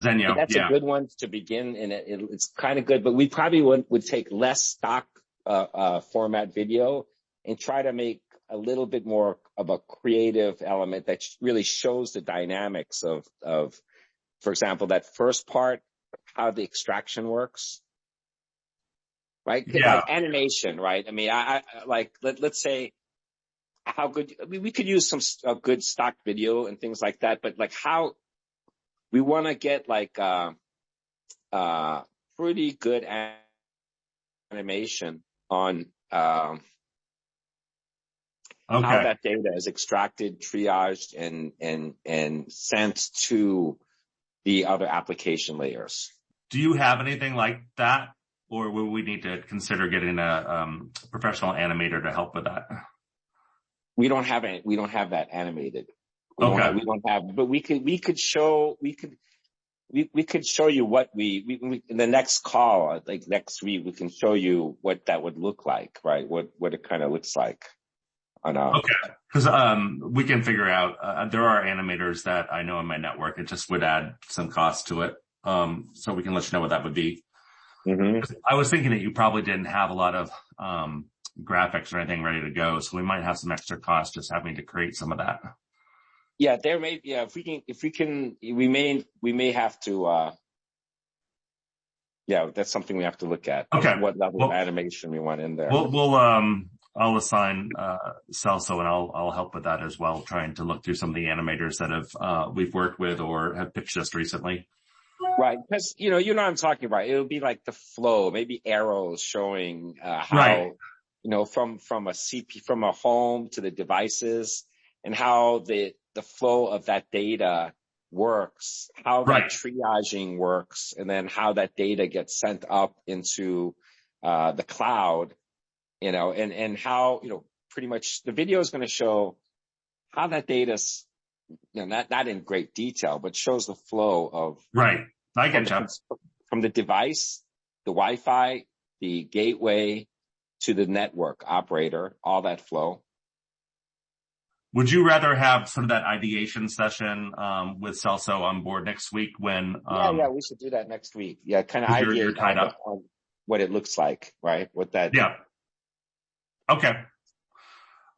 Zenio, that's yeah. a good one to begin, and it's kind of good. But we probably would take less stock format video and try to make a little bit more of a creative element that really shows the dynamics of, for example, that first part, how the extraction works, right? Yeah. Like animation, right? I mean, I like, let's say how good, I mean, we could use some good stock video and things like that, but like how we want to get like, pretty good animation on, how that data is extracted, triaged, and sent to the other application layers. Do you have anything like that, or will we need to consider getting a professional animator to help with that? We don't have that animated. Okay. We don't have, but we could show you what we in the next call, like next week, we can show you what that would look like, right? What it kind of looks like. Okay, because we can figure out. There are animators that I know in my network. It just would add some cost to it. So we can let you know what that would be. Mm-hmm. I was thinking that you probably didn't have a lot of graphics or anything ready to go, so we might have some extra cost just having to create some of that. Yeah, there may. Yeah, if we can, we may have to. Yeah, that's something we have to look at. Okay. What level of animation we want in there? I'll assign Celso, and I'll help with that as well, trying to look through some of the animators that we've worked with or have pitched us recently. Right, because you know what I'm talking about. It would be like the flow, maybe arrows showing how right. From a home to the devices, and how the flow of that data works, how that triaging works, and then how that data gets sent up into the cloud. And how, pretty much the video is going to show how that data's, not in great detail, but shows the flow of. Right. I get you. From the device, the Wi-Fi, the gateway to the network operator, all that flow. Would you rather have sort of that ideation session, with Celso on board next week when, yeah, we should do that next week. Yeah. Kind of ideate on what it looks like, right? What that. Yeah. Okay.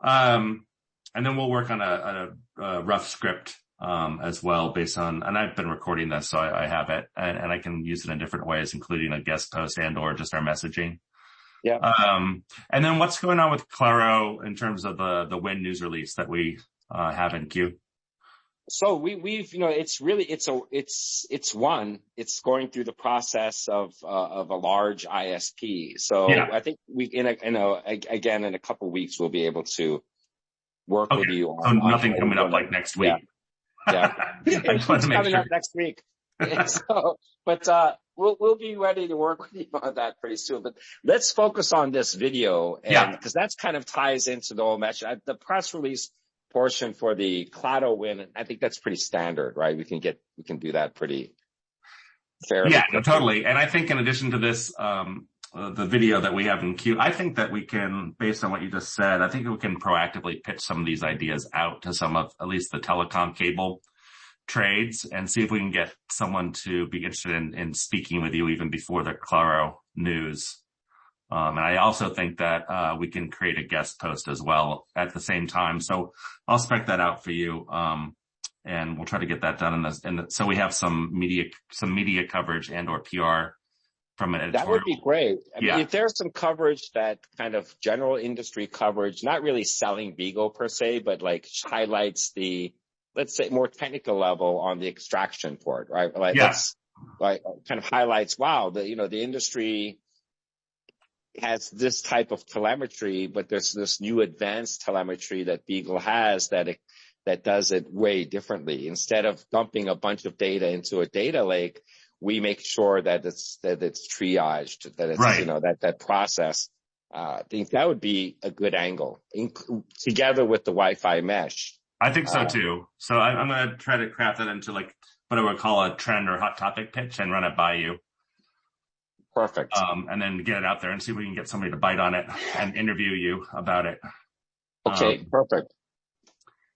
And then we'll work on a rough script, as well based on, and I've been recording this, so I have it and I can use it in different ways, including a guest post and or just our messaging. Yeah. And then what's going on with Claro in terms of the Win news release that we, have in queue? So we've, it's going through the process of a large ISP. So yeah. I think again, in a couple of weeks, we'll be able to work with you on. So nothing coming up like next week. Yeah. It's coming up next week. We'll be ready to work with you on that pretty soon. But let's focus on this video, because that's kind of ties into the whole message. The press release portion for the Claro Win, I think that's pretty standard, right? We can do that pretty fairly. Yeah, totally. And I think in addition to this, the video that we have in queue, I think that we can, based on what you just said, I think we can proactively pitch some of these ideas out to some of at least the telecom cable trades and see if we can get someone to be interested in speaking with you even before the Claro news. And I also think that we can create a guest post as well at the same time. So I'll spec that out for you. And we'll try to get that done so we have some media coverage and or PR from an editorial. That would be great. I mean, if there's some coverage, that kind of general industry coverage, not really selling BEAGLE per se, but like highlights the, let's say, more technical level on the extraction port, right? Like kind of highlights, wow, the industry has this type of telemetry, but there's this new advanced telemetry that BEAGLE has that does it way differently. Instead of dumping a bunch of data into a data lake, we make sure that it's triaged, that it's, that process. I think that would be a good angle together with the Wi-Fi mesh. I think so too. So I'm going to try to craft that into like what I would call a trend or hot topic pitch and run it by you. Perfect. And then get it out there and see if we can get somebody to bite on it and interview you about it. Okay, perfect.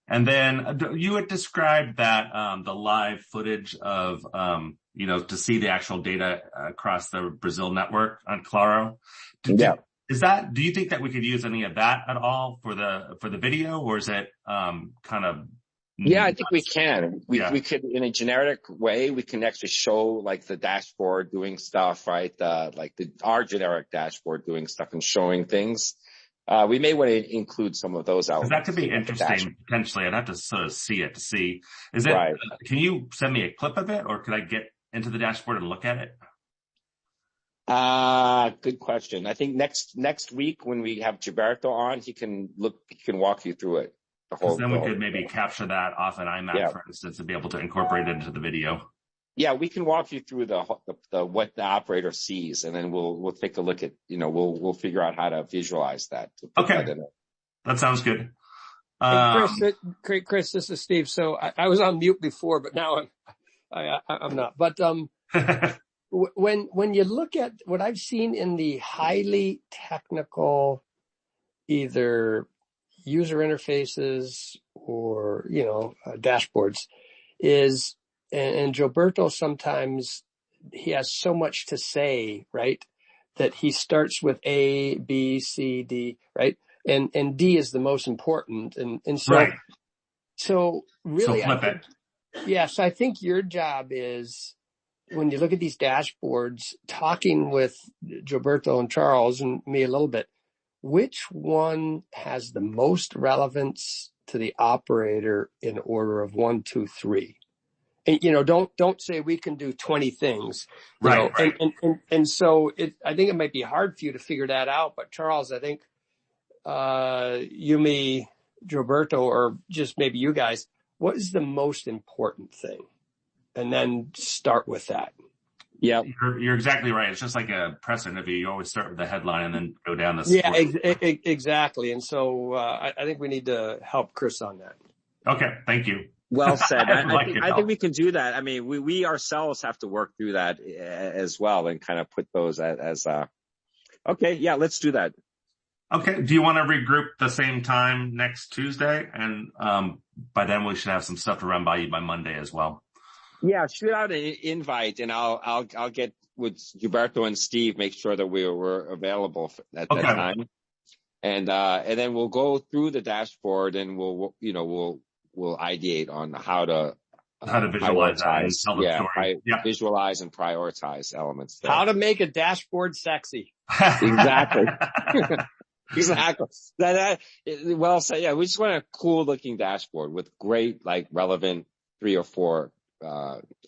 And then you had described that the live footage of to see the actual data across the Brazil network on Claro. Yeah. Do you think that we could use any of that at all for the video, or is it kind of? Yeah, I think we can. We could, in a generic way, we can actually show like the dashboard doing stuff, right? Our generic dashboard doing stuff and showing things. We may want to include some of those elements. That could be interesting potentially. I'd have to sort of see it to see. Is it? Right. Can you send me a clip of it, or could I get into the dashboard and look at it? Good question. I think next week when we have Gilberto on, he can walk you through it. Then we could maybe capture that off an iMac, for instance, and be able to incorporate it into the video. Yeah, we can walk you through the what the operator sees, and then we'll take a look at, we'll figure out how to visualize that. Okay. That sounds good. Chris, this is Steve. So I was on mute before, but now I'm not. But when you look at what I've seen in the highly technical, either user interfaces or dashboards, and Gilberto, sometimes he has so much to say, right, that he starts with A, B, C, D, right, and D is the most important, and so right. So really, so flip it. So I think your job is, when you look at these dashboards, talking with Gilberto and Charles and me a little bit, which one has the most relevance to the operator in order of 1, 2, 3? And, don't say we can do 20 things. Right. And so I think it might be hard for you to figure that out. But Charles, I think, you, me, Gilberto, or just maybe you guys, what is the most important thing? And then start with that. Yeah, you're exactly right. It's just like a press interview. You always start with the headline and then go down the. Yeah, exactly. And so I think we need to help Chris on that. Okay, thank you. Well said. I think we can do that. I mean, we ourselves have to work through that as well and kind of put those as okay. Yeah, let's do that. Okay. Do you want to regroup the same time next Tuesday? And by then we should have some stuff to run by you by Monday as well. Yeah, shoot out an invite, and I'll get with Gilberto and Steve, make sure that we're available at that time, and then we'll go through the dashboard and we'll ideate on how to visualize that and tell the story. Visualize and prioritize elements there. How to make a dashboard sexy. Exactly. Exactly. Well said. Yeah, we just want a cool looking dashboard with great, relevant 3 or 4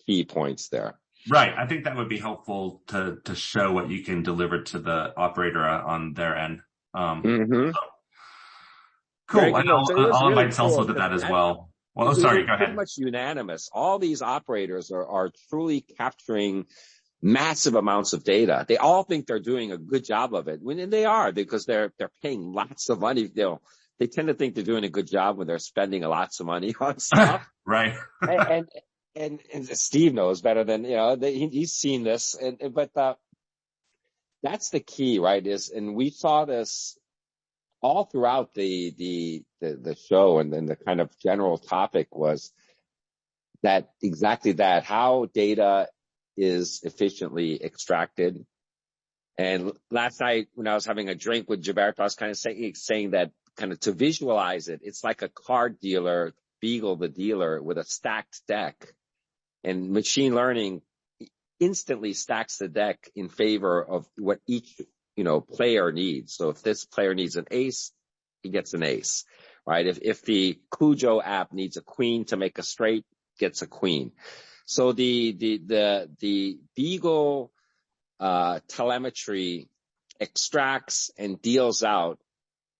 key points there. Right. I think that would be helpful to show what you can deliver to the operator on their end. Mm-hmm. So. Cool. I'll invite Celso to that as well. Well, sorry, go ahead. Pretty much unanimous. All these operators are truly capturing massive amounts of data. They all think they're doing a good job of it, when they are, because they're paying lots of money. They tend to think they're doing a good job when they're spending lots of money on stuff. Right. And Steve knows better than, he's seen this. But that's the key, right? And we saw this all throughout the show, and then the kind of general topic was that exactly that, how data is efficiently extracted. And last night when I was having a drink with Gilberto, I was kind of saying that, kind of to visualize it, it's like a card dealer, Beagle the dealer, with a stacked deck, and machine learning instantly stacks the deck in favor of what each player needs. So if this player needs an ace, he gets an ace, right? If the Cujo app needs a queen to make a straight, gets a queen. So the Beagle telemetry extracts and deals out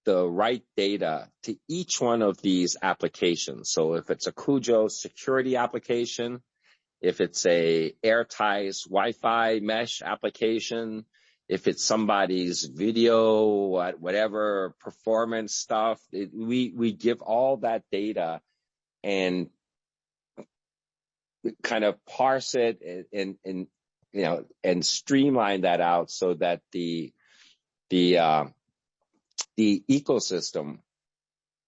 the right data to each one of these applications. So if it's a Cujo security application, if it's a AirTies Wi-Fi mesh application, if it's somebody's video, whatever performance stuff, we give all that data and kind of parse it and streamline that out so that the ecosystem,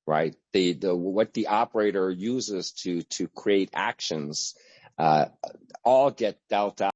right, what the operator uses to create actions all get dealt out.